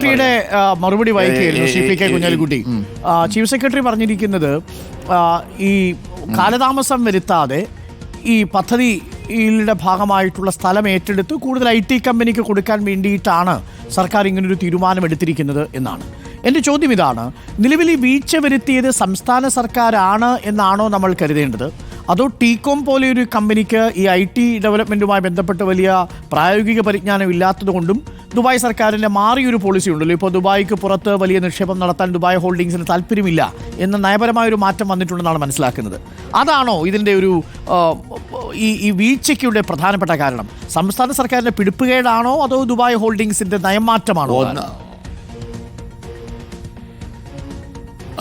സെക്രട്ടറിയുടെ മറുപടി വായിക്കുകയായിരുന്നു CPK Kunhalikutty. Chief secretary പറഞ്ഞിരിക്കുന്നത് ഈ കാലതാമസം വരുത്താതെ ഈ പദ്ധതിയുടെ ഭാഗമായിട്ടുള്ള സ്ഥലം ഏറ്റെടുത്ത് കൂടുതൽ IT കമ്പനിക്ക് കൊടുക്കാൻ വേണ്ടിയിട്ടാണ് സർക്കാർ ഇങ്ങനൊരു തീരുമാനമെടുത്തിരിക്കുന്നത് എന്നാണ്. എൻ്റെ ചോദ്യം ഇതാണ്, നിലവിൽ ഈ വീഴ്ച വരുത്തിയത് സംസ്ഥാന സർക്കാരാണ് എന്നാണോ നമ്മൾ കരുതേണ്ടത്, അതോ ടീകോം പോലെയൊരു കമ്പനിക്ക് ഈ IT ഡെവലപ്മെൻറ്റുമായി ബന്ധപ്പെട്ട് വലിയ പ്രായോഗിക പരിജ്ഞാനം ഇല്ലാത്തതുകൊണ്ടും ദുബായ് സർക്കാരിൻ്റെ മാറിയൊരു പോളിസി ഉണ്ടല്ലോ, ഇപ്പോൾ ദുബായിക്ക് പുറത്ത് വലിയ നിക്ഷേപം നടത്താൻ ദുബായ് ഹോൾഡിങ്സിന് താല്പര്യമില്ല എന്ന നയപരമായൊരു മാറ്റം വന്നിട്ടുണ്ടെന്നാണ് മനസ്സിലാക്കുന്നത്. അതാണോ ഇതിൻ്റെ ഒരു ഈ വീഴ്ചയ്ക്കുള്ള പ്രധാനപ്പെട്ട കാരണം? സംസ്ഥാന സർക്കാരിൻ്റെ പിടിപ്പുകേടാണോ അതോ ദുബായ് ഹോൾഡിങ്സിൻ്റെ നയമാറ്റമാണോ?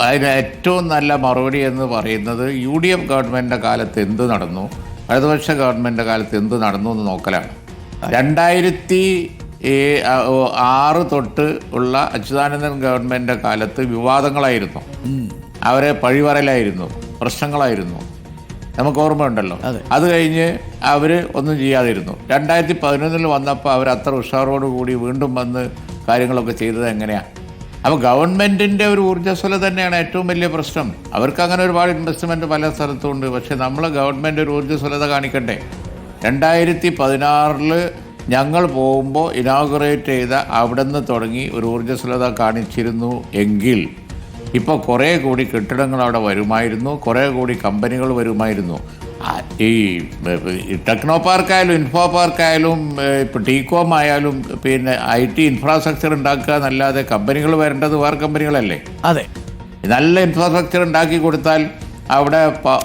അതിന് ഏറ്റവും നല്ല മറുപടി എന്ന് പറയുന്നത് UDF ഗവൺമെൻറ്റിൻ്റെ കാലത്ത് എന്ത് നടന്നു, ഇടതുപക്ഷ ഗവൺമെൻറ്റിൻ്റെ കാലത്ത് എന്ത് നടന്നു എന്ന് നോക്കലാണ്. 2006 തൊട്ട് ഉള്ള അച്യുതാനന്ദൻ ഗവൺമെൻറ്റിൻ്റെ കാലത്ത് വിവാദങ്ങളായിരുന്നു, അവരെ പഴിവരലായിരുന്നു, പ്രശ്നങ്ങളായിരുന്നു, നമുക്ക് ഓർമ്മയുണ്ടല്ലോ. അത് കഴിഞ്ഞ് അവർ ഒന്നും ചെയ്യാതിരുന്നു. 2011 വന്നപ്പോൾ അവർ അത്ര ഉഷാറോടുകൂടി വീണ്ടും വന്ന് കാര്യങ്ങളൊക്കെ ചെയ്തത് എങ്ങനെയാണ്? അപ്പോൾ ഗവൺമെൻറ്റിൻ്റെ ഒരു ഊർജ്ജസ്വല തന്നെയാണ് ഏറ്റവും വലിയ പ്രശ്നം. അവർക്ക് അങ്ങനെ ഒരുപാട് ഇൻവെസ്റ്റ്മെൻറ്റ് പല സ്ഥലത്തും ഉണ്ട്, പക്ഷേ നമ്മൾ ഗവൺമെൻറ് ഒരു ഊർജ്ജസ്വലത കാണിക്കണ്ടേ? 2016 ഞങ്ങൾ പോകുമ്പോൾ ഇനോഗ്രേറ്റ് ചെയ്ത അവിടെ നിന്ന് തുടങ്ങി ഒരു ഊർജ്ജസ്വലത കാണിച്ചിരുന്നു എങ്കിൽ ഇപ്പോൾ കുറേ കൂടി കെട്ടിടങ്ങൾ അവിടെ വരുമായിരുന്നു, കുറേ കൂടി കമ്പനികൾ വരുമായിരുന്നു. ഈ ടെക്നോ പാർക്കായാലും ഇൻഫോ പാർക്കായാലും ഇപ്പോൾ ടീകോം ആയാലും പിന്നെ IT ഇൻഫ്രാസ്ട്രക്ചർ ഉണ്ടാക്കുക എന്നല്ലാതെ കമ്പനികൾ വരേണ്ടത് വേറെ കമ്പനികളല്ലേ? അതെ, നല്ല ഇൻഫ്രാസ്ട്രക്ചർ ഉണ്ടാക്കി കൊടുത്താൽ അവിടെ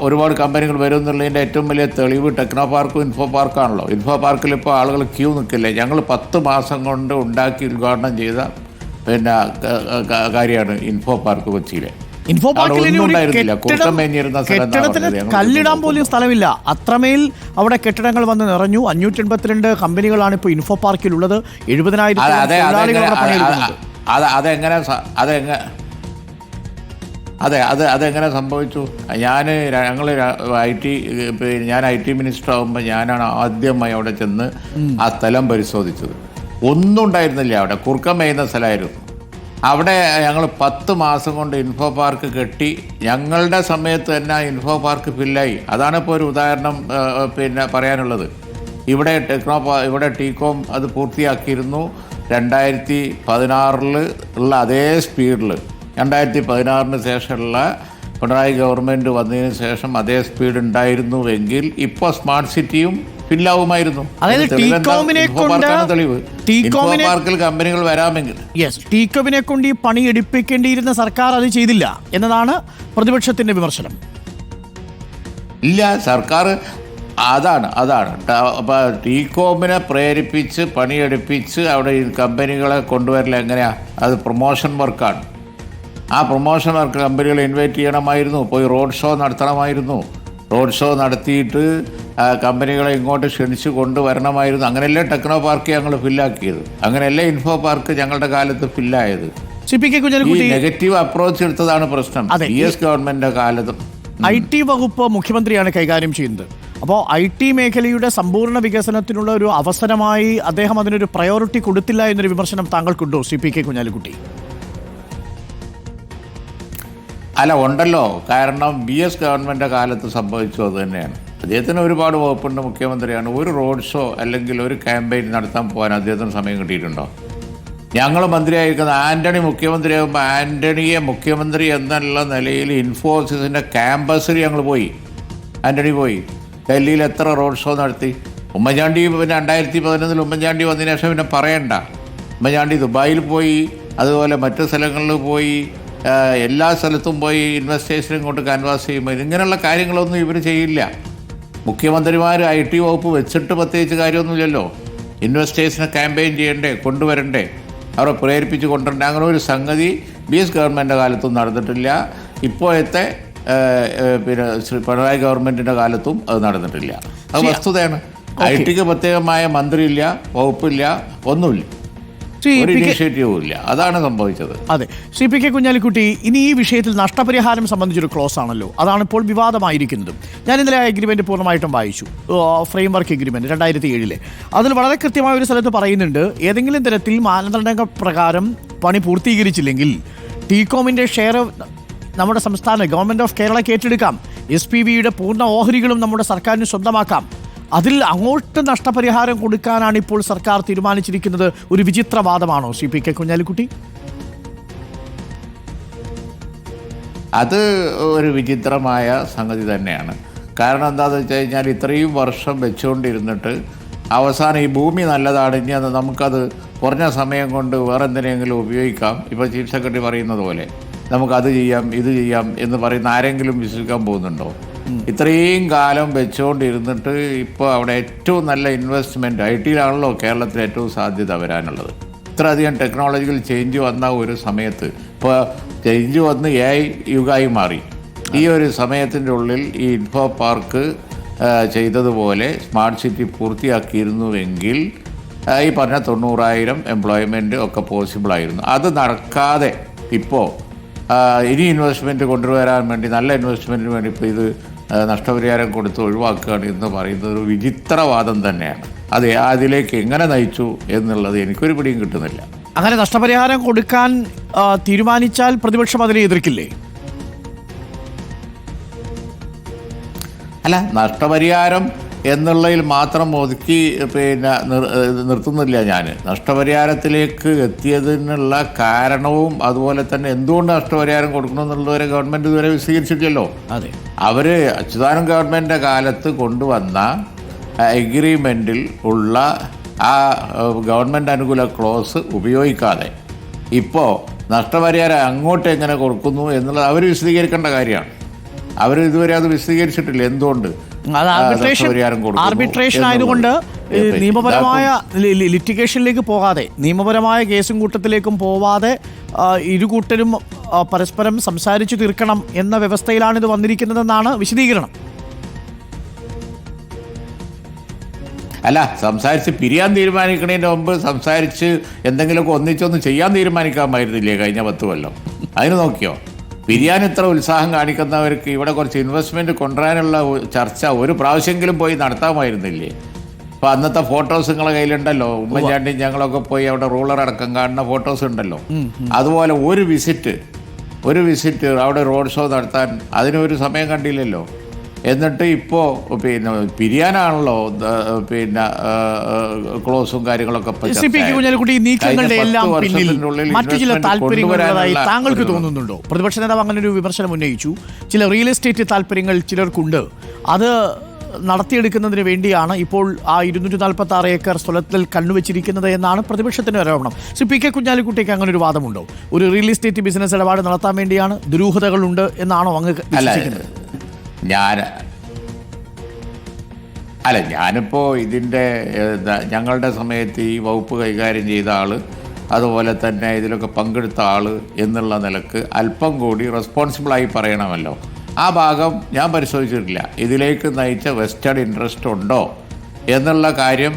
ഒരുപാട് കമ്പനികൾ വരും എന്നുള്ളതിൻ്റെ ഏറ്റവും വലിയ തെളിവ് ടെക്നോ പാർക്കും ഇൻഫോ പാർക്കാണല്ലോ. ഇൻഫോ പാർക്കിൽ ഇപ്പോൾ ആളുകൾ ക്യൂ നിൽക്കില്ലേ? ഞങ്ങൾ 10 മാസം കൊണ്ട് ഉണ്ടാക്കി ഉദ്ഘാടനം ചെയ്ത പിന്നെ കാര്യമാണ് ഇൻഫോ പാർക്ക് കൊച്ചിയിലെ. ഇൻഫോ പാർക്കിൽ കെട്ടിടത്തിന് കല്ലിടാൻ പോലും സ്ഥലമില്ല, അത്രമേൽ അവിടെ കെട്ടിടങ്ങൾ വന്ന് നിറഞ്ഞു. 582 കമ്പനികളാണ് ഇപ്പോൾ ഇൻഫോ പാർക്കിലുള്ളത്. 70,000 അതെങ്ങനെ സംഭവിച്ചു? ഞാൻ IT മിനിസ്റ്റർ ആകുമ്പോൾ ഞാനാണ് ആദ്യമായി അവിടെ ചെന്ന് ആ സ്ഥലം പരിശോധിച്ചത്. ഒന്നും ഉണ്ടായിരുന്നില്ല അവിടെ, കുറുക്കം മേയുന്ന സ്ഥലമായിരുന്നു. അവിടെ ഞങ്ങൾ 10 മാസം കൊണ്ട് ഇൻഫോ പാർക്ക് കെട്ടി. ഞങ്ങളുടെ സമയത്ത് തന്നെ ഇൻഫോ പാർക്ക് ഫില്ലായി. അതാണ് ഇപ്പോൾ ഒരു ഉദാഹരണം പിന്നെ പറയാനുള്ളത്. ഇവിടെ ടീകോം അത് പൂർത്തിയാക്കിയിരുന്നു 2016 ഉള്ള അതേ സ്പീഡിൽ. 2016 ശേഷമുള്ള പിണറായി ഗവൺമെൻറ് വന്നതിന് ശേഷം അതേ സ്പീഡ് ഉണ്ടായിരുന്നുവെങ്കിൽ ഇപ്പോൾ സ്മാർട്ട് സിറ്റിയും ഫില്ലാവുമായിരുന്നു. പാർക്കിൽ കമ്പനികൾ വരാമെങ്കിൽ ടീകോമിനെ കൊണ്ട് ഈ പണി എടുപ്പിക്കേണ്ടിയിരുന്ന സർക്കാർ അത് ചെയ്തില്ല എന്നതാണ് പ്രതിപക്ഷത്തിന്റെ വിമർശനം. ഇല്ല, സർക്കാർ അതാണ് ടീകോമിനെ പ്രേരിപ്പിച്ച് പണിയെടുപ്പിച്ച് അവിടെ ഈ കമ്പനികളെ കൊണ്ടുവരില്ല. എങ്ങനെയാ? അത് പ്രൊമോഷൻ വർക്കാണ്. ആ പ്രൊമോഷൻ വർക്ക് കമ്പനികളെ ഇൻവൈറ്റ് ചെയ്യണമായിരുന്നു, പോയി റോഡ് ഷോ നടത്തണമായിരുന്നു. റോഡ് ഷോ നടത്തിയിട്ട് കമ്പനികളെ ഇങ്ങോട്ട് ക്ഷണിച്ച് കൊണ്ടുവരണമായിരുന്നു. അങ്ങനെയല്ലേ ടെക്നോ പാർക്ക് ഞങ്ങൾ ഫില്ലാക്കിയത്, അങ്ങനെയല്ലേ ഇൻഫോ പാർക്ക് ഞങ്ങളുടെ കാലത്ത് ഫില്ലായത്. നെഗറ്റീവ് അപ്രോച്ച് എടുത്തതാണ് പ്രശ്നം. PS ഗവൺമെന്റിന്റെ കാലത്തും IT വകുപ്പ് മുഖ്യമന്ത്രിയാണ് കൈകാര്യം ചെയ്യുന്നത്. അപ്പോൾ IT മേഖലയുടെ സമ്പൂർണ്ണ വികസനത്തിനുള്ള ഒരു അവസരമായി അദ്ദേഹം അതിനൊരു പ്രയോറിറ്റി കൊടുത്തില്ല എന്നൊരു വിമർശനം താങ്കൾക്കുണ്ടോ CPK കുഞ്ഞാലിക്കുട്ടി? അല്ല, ഉണ്ടല്ലോ. കാരണം PS ഗവൺമെൻറ്റിൻ്റെ കാലത്ത് സംഭവിച്ചു അത് തന്നെയാണ്. അദ്ദേഹത്തിന് ഒരുപാട് വകുപ്പുണ്ട്, മുഖ്യമന്ത്രിയാണ്. ഒരു റോഡ് ഷോ അല്ലെങ്കിൽ ഒരു ക്യാമ്പയിൻ നടത്താൻ പോകാൻ അദ്ദേഹത്തിന് സമയം കിട്ടിയിട്ടുണ്ടോ? ഞങ്ങൾ മന്ത്രിയായിരിക്കുന്ന ആൻ്റണി മുഖ്യമന്ത്രിയാകുമ്പോൾ ആൻ്റണിയെ മുഖ്യമന്ത്രി എന്നുള്ള നിലയിൽ ഇൻഫോസിസിൻ്റെ ക്യാമ്പസിൽ ഞങ്ങൾ പോയി. ആൻ്റണി പോയി. ഡൽഹിയിൽ എത്ര റോഡ് ഷോ നടത്തി. ഉമ്മൻചാണ്ടി പിന്നെ 2011 ഉമ്മൻചാണ്ടി വന്നതിന് ശേഷം പിന്നെ പറയണ്ട. ഉമ്മൻചാണ്ടി ദുബായിൽ പോയി, അതുപോലെ മറ്റു സ്ഥലങ്ങളിൽ പോയി, എല്ലാ സ്ഥലത്തും പോയി ഇൻവെസ്റ്റേഷൻ കൊണ്ട് ക്യാൻവാസ് ചെയ്യുമ്പോൾ ഇങ്ങനെയുള്ള കാര്യങ്ങളൊന്നും ഇവർ ചെയ്യില്ല. മുഖ്യമന്ത്രിമാർ IT വകുപ്പ് വെച്ചിട്ട് പ്രത്യേകിച്ച് കാര്യമൊന്നുമില്ലല്ലോ. ഇൻവെസ്റ്റേഷനെ ക്യാമ്പയിൻ ചെയ്യണ്ടേ, കൊണ്ടുവരണ്ടേ, അവരെ പ്രേരിപ്പിച്ച് കൊണ്ടുവരണ്ടേ? അങ്ങനെ ഒരു സംഗതി PS ഗവൺമെൻറ്റിൻ്റെ കാലത്തും നടന്നിട്ടില്ല. ഇപ്പോഴത്തെ പിന്നെ പിണറായി ഗവൺമെൻറ്റിൻ്റെ കാലത്തും അത് നടന്നിട്ടില്ല. അത് വസ്തുതയാണ്. IT പ്രത്യേകമായ മന്ത്രിയില്ല, വകുപ്പില്ല, ഒന്നുമില്ല. ഒരു ഇനീഷ്യേറ്റീവും ഇല്ല. അതാണ് സംഭവിച്ചത്. അതെ. ശ്രീ പി കെ കുഞ്ഞാലിക്കുട്ടി, ഇനി ഈ വിഷയത്തിൽ നഷ്ടപരിഹാരം സംബന്ധിച്ചൊരു ക്ലോസ് ആണല്ലോ, അതാണ് ഇപ്പോൾ വിവാദമായിരിക്കുന്നത്. ഞാൻ ഇന്നലെ ആ എഗ്രിമെന്റ് പൂർണ്ണമായിട്ടും വായിച്ചു, ഫ്രെയിം വർക്ക് എഗ്രിമെന്റ് 2007. അതിൽ വളരെ കൃത്യമായ ഒരു സ്ഥലത്ത് പറയുന്നുണ്ട്, ഏതെങ്കിലും തരത്തിൽ മാനദണ്ഡ പ്രകാരം പണി പൂർത്തീകരിച്ചില്ലെങ്കിൽ ടീകോമിന്റെ ഷെയർ നമ്മുടെ സംസ്ഥാന ഗവൺമെന്റ് ഓഫ് കേരളയ്ക്ക് ഏറ്റെടുക്കാം. SPVയുടെ പൂർണ്ണ ഓഹരികളും നമ്മുടെ സർക്കാരിന് സ്വന്തമാക്കാം. അതിൽ അങ്ങോട്ട് നഷ്ടപരിഹാരം കൊടുക്കാനാണ് ഇപ്പോൾ സർക്കാർ തീരുമാനിച്ചിരിക്കുന്നത്. ഒരു വിചിത്രവാദമാണോ ശ്രീ പി കെ കുഞ്ഞാലിക്കുട്ടി? അത് ഒരു വിചിത്രമായ സംഗതി തന്നെയാണ്. കാരണം എന്താണെന്ന് വെച്ച് കഴിഞ്ഞാൽ, ഇത്രയും വർഷം വെച്ചുകൊണ്ടിരുന്നിട്ട് അവസാനം ഈ ഭൂമി നല്ലതാണ്, ഇനി അത് നമുക്കത് കുറഞ്ഞ സമയം കൊണ്ട് വേറെ എന്തിനെങ്കിലും ഉപയോഗിക്കാം. ഇപ്പോൾ ചീഫ് സെക്രട്ടറി പറയുന്നത് പോലെ നമുക്കത് ചെയ്യാം ഇത് ചെയ്യാം എന്ന് പറയുന്ന ആരെങ്കിലും വിശ്വസിക്കാൻ പോകുന്നുണ്ടോ? ഇത്രയും കാലം വെച്ചുകൊണ്ടിരുന്നിട്ട് ഇപ്പോൾ അവിടെ ഏറ്റവും നല്ല ഇൻവെസ്റ്റ്മെൻറ്റ് IT-യിലാണല്ലോ കേരളത്തിൽ ഏറ്റവും സാധ്യത വരാനുള്ളത്. ഇത്രയധികം ടെക്നോളജിക്കൽ ചേഞ്ച് വന്ന ഒരു സമയത്ത്, ഇപ്പോൾ ചേഞ്ച് വന്ന് AI യുഗമായി മാറി. ഈ ഒരു സമയത്തിൻ്റെ ഉള്ളിൽ ഈ ഇൻഫോ പാർക്ക് ചെയ്തതുപോലെ സ്മാർട്ട് സിറ്റി പൂർത്തിയാക്കിയിരുന്നുവെങ്കിൽ ഈ പറഞ്ഞ 90,000 എംപ്ലോയ്മെൻറ്റ് ഒക്കെ പോസിബിളായിരുന്നു. അത് നടക്കാതെ ഇപ്പോൾ ഇനി ഇൻവെസ്റ്റ്മെൻറ്റ് കൊണ്ടുവരാൻ വേണ്ടി, നല്ല ഇൻവെസ്റ്റ്മെൻറ്റിന് വേണ്ടി ഇപ്പോൾ ഇത് നഷ്ടപരിഹാരം കൊടുത്ത് ഒഴിവാക്കുകയാണ് എന്ന് പറയുന്നത് ഒരു വിചിത്രവാദം തന്നെയാണ്. അത് അതിലേക്ക് എങ്ങനെ നയിച്ചു എന്നുള്ളത് എനിക്കൊരു പിടിയും കിട്ടുന്നില്ല. അങ്ങനെ നഷ്ടപരിഹാരം കൊടുക്കാൻ തീരുമാനിച്ചാൽ പ്രതിപക്ഷം അതിനെ എതിർക്കില്ലേ? അല്ല, നഷ്ടപരിഹാരം എന്നുള്ളതിൽ മാത്രം ഒതുക്കി നിർത്തുന്നില്ല ഞാൻ. നഷ്ടപരിഹാരത്തിലേക്ക് എത്തിയതിനുള്ള കാരണവും അതുപോലെ തന്നെ എന്തുകൊണ്ട് നഷ്ടപരിഹാരം കൊടുക്കണമെന്നുള്ളവരെ ഗവൺമെൻറ് ഇതുവരെ വിശദീകരിച്ചിട്ടില്ലല്ലോ. അതെ, അവർ അച്യുതാനന്ദൻ ഗവൺമെൻറ്റിൻ്റെ കാലത്ത് കൊണ്ടുവന്ന എഗ്രിമെൻറ്റിൽ ഉള്ള ആ ഗവൺമെൻറ് അനുകൂല ക്ലോസ് ഉപയോഗിക്കാതെ ഇപ്പോൾ നഷ്ടപരിഹാരം അങ്ങോട്ട് എങ്ങനെ കൊടുക്കുന്നു എന്നുള്ളത് അവർ വിശദീകരിക്കേണ്ട കാര്യമാണ്. അവർ ഇതുവരെ അത് വിശദീകരിച്ചിട്ടില്ല. എന്തുകൊണ്ട് ആർബിട്രേഷൻ ആയതുകൊണ്ട് നിയമപരമായ ലിറ്റിഗേഷനിലേക്ക് പോകാതെ, നിയമപരമായ കേസും കൂട്ടത്തിലേക്കും പോവാതെ ഇരുകൂട്ടരും പരസ്പരം സംസാരിച്ചു തീർക്കണം എന്ന വ്യവസ്ഥയിലാണ് ഇത് വന്നിരിക്കുന്നതെന്നാണ് വിശദീകരണം. അല്ല, സംസാരിച്ച് പിരിയാൻ തീരുമാനിക്കുന്നതിന് മുമ്പ് സംസാരിച്ച് എന്തെങ്കിലുമൊക്കെ ഒന്നിച്ചൊന്ന് ചെയ്യാൻ തീരുമാനിക്കാമായിരുന്നില്ലേ കഴിഞ്ഞ 10 കൊല്ലം? അതിന് നോക്കിയോ? പിരിയാൻ ഇത്ര ഉത്സാഹം കാണിക്കുന്നവർക്ക് ഇവിടെ കുറച്ച് ഇൻവെസ്റ്റ്മെൻറ്റ് കൊണ്ടുവരാനുള്ള ചർച്ച ഒരു പ്രാവശ്യമെങ്കിലും പോയി നടത്താമായിരുന്നില്ലേ? അപ്പോൾ അന്നത്തെ ഫോട്ടോസ് നിങ്ങളെ കയ്യിലുണ്ടല്ലോ. ഉമ്മൻചാണ്ടിയും ഞങ്ങളൊക്കെ പോയി അവിടെ റൂളർ അടക്കം കാണുന്ന ഫോട്ടോസ് ഉണ്ടല്ലോ. അതുപോലെ ഒരു വിസിറ്റ് അവിടെ റോഡ് ഷോ നടത്താൻ അതിനൊരു സമയം കണ്ടില്ലല്ലോ. എന്നിട്ട് ഇപ്പോൾ പിരിയാനാണല്ലോ ക്ലോസും കാര്യങ്ങളൊക്കെ. നീക്കങ്ങളുടെ എല്ലാം പിന്നിൽ മറ്റു ചില താല്പര്യങ്ങളുള്ളതായി താങ്കൾക്ക് തോന്നുന്നുണ്ടോ? പ്രതിപക്ഷ നേതാവ് അങ്ങനെ ഒരു വിമർശനം ഉന്നയിച്ചു. ചില റിയൽ എസ്റ്റേറ്റ് താല്പര്യങ്ങൾ ചിലർക്കുണ്ട്. അത് നടത്തിയെടുക്കുന്നതിന് വേണ്ടിയാണ് ഇപ്പോൾ ആ 246 ഏക്കർ സ്ഥലത്തിൽ കണ്ണുവെച്ചിരിക്കുന്നത് എന്നാണ് പ്രതിപക്ഷത്തിന്റെ ആരോപണം. ശ്രീ പി കെ കുഞ്ഞാലിക്കുട്ടിക്ക് അങ്ങനെ ഒരു വാദമുണ്ടോ? ഒരു റിയൽ എസ്റ്റേറ്റ് ബിസിനസ് ഇടപാട് നടത്താൻ വേണ്ടിയാണ്, ദുരൂഹതകളുണ്ട് എന്നാണോ അങ്ങ് വിശ്വസിക്കുന്നത്? ഞാനിപ്പോൾ ഇതിൻ്റെ ഞങ്ങളുടെ സമയത്ത് ഈ വകുപ്പ് കൈകാര്യം ചെയ്ത ആൾ, അതുപോലെ തന്നെ ഇതിലൊക്കെ പങ്കെടുത്ത ആൾ എന്നുള്ള നിലക്ക് അല്പം കൂടി റെസ്പോൺസിബിളായി പറയണമല്ലോ. ആ ഭാഗം ഞാൻ പരിശോധിച്ചിട്ടില്ല. ഇതിലേക്ക് നയിച്ച വെസ്റ്റേൺ ഇൻട്രസ്റ്റ് ഉണ്ടോ എന്നുള്ള കാര്യം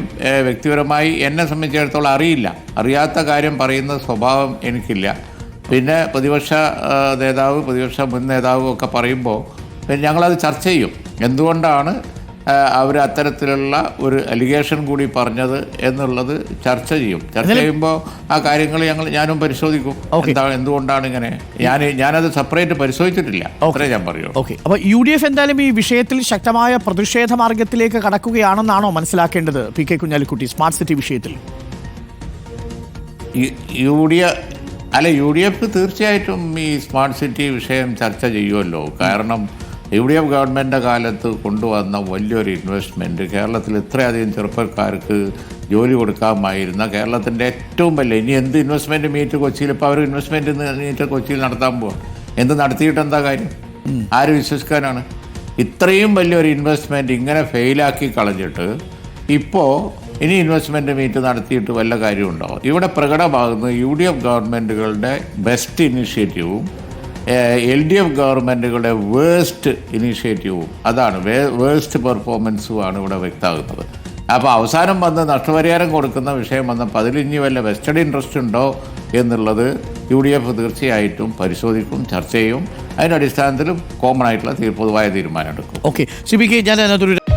വ്യക്തിപരമായി എന്നെ സംബന്ധിച്ചിടത്തോളം അറിയാത്ത കാര്യം പറയുന്ന സ്വഭാവം എനിക്കില്ല. പിന്നെ പ്രതിപക്ഷ മുൻ നേതാവ് ഒക്കെ പറയുമ്പോൾ ഞങ്ങളത് ചർച്ച ചെയ്യും. എന്തുകൊണ്ടാണ് അവർ അത്തരത്തിലുള്ള ഒരു അലിഗേഷൻ കൂടി പറഞ്ഞത് എന്നുള്ളത് ചർച്ച ചെയ്യുമ്പോൾ ആ കാര്യങ്ങൾ ഞാനും പരിശോധിക്കും. എന്തുകൊണ്ടാണ് ഇങ്ങനെ, ഞാനത് സെപ്പറേറ്റ് പരിശോധിച്ചിട്ടില്ല, അത്രേ ഞാൻ പറയൂ. ഓക്കെ, അപ്പോൾ UDF എന്തായാലും ഈ വിഷയത്തിൽ ശക്തമായ പ്രതിഷേധ മാർഗത്തിലേക്ക് കടക്കുകയാണെന്നാണോ മനസ്സിലാക്കേണ്ടത് P K Kunhalikutty? Smart city വിഷയത്തിൽ UDF തീർച്ചയായിട്ടും ഈ സ്മാർട്ട് സിറ്റി വിഷയം ചർച്ച ചെയ്യുമല്ലോ. കാരണം UDF ഗവൺമെൻറ്റിൻ്റെ കാലത്ത് കൊണ്ടുവന്ന വലിയൊരു ഇൻവെസ്റ്റ്മെൻറ്റ്, കേരളത്തിൽ ഇത്രയധികം ചെറുപ്പക്കാർക്ക് ജോലി കൊടുക്കാമായിരുന്ന കേരളത്തിൻ്റെ ഏറ്റവും വലിയ, ഇനി എന്ത് ഇൻവെസ്റ്റ്മെൻറ്റ് മീറ്റ് കൊച്ചിയിൽ, ഇപ്പോൾ അവർ ഇൻവെസ്റ്റ്മെൻറ്റ് മീറ്റ് കൊച്ചിയിൽ നടത്താൻ പോവാം. എന്ത് നടത്തിയിട്ട് എന്താ കാര്യം? ആര് വിശ്വസിക്കാനാണ്? ഇത്രയും വലിയൊരു ഇൻവെസ്റ്റ്മെൻറ്റ് ഇങ്ങനെ ഫെയിലാക്കി കളഞ്ഞിട്ട് ഇപ്പോൾ ഇനി ഇൻവെസ്റ്റ്മെൻറ്റ് മീറ്റ് നടത്തിയിട്ട് വല്ല കാര്യമുണ്ടോ? ഇവിടെ പ്രകടമാകുന്ന UDF ഗവൺമെൻറ്റുകളുടെ ബെസ്റ്റ് ഇനിഷ്യേറ്റീവും LDF ഗവൺമെൻറ്റുകളുടെ വേസ്റ്റ് ഇനീഷ്യേറ്റീവും, അതാണ് വേസ്റ്റ് പെർഫോമൻസുമാണ് ഇവിടെ വ്യക്തമാകുന്നത്. അപ്പോൾ അവസാനം വന്ന് നഷ്ടപരിഹാരം കൊടുക്കുന്ന വിഷയം വന്നപ്പോൾ അതിൽ ഇനി വല്ല വെസ്റ്റഡ് ഇൻട്രസ്റ്റ് ഉണ്ടോ എന്നുള്ളത് UDF തീർച്ചയായിട്ടും പരിശോധിക്കും, ചർച്ച ചെയ്യും. അതിൻ്റെ അടിസ്ഥാനത്തിൽ കോമൺ ആയിട്ടുള്ള പൊതുവായ തീരുമാനം എടുക്കും. ഓക്കെ, CPK, ഞാൻ അതിനകത്തൊരു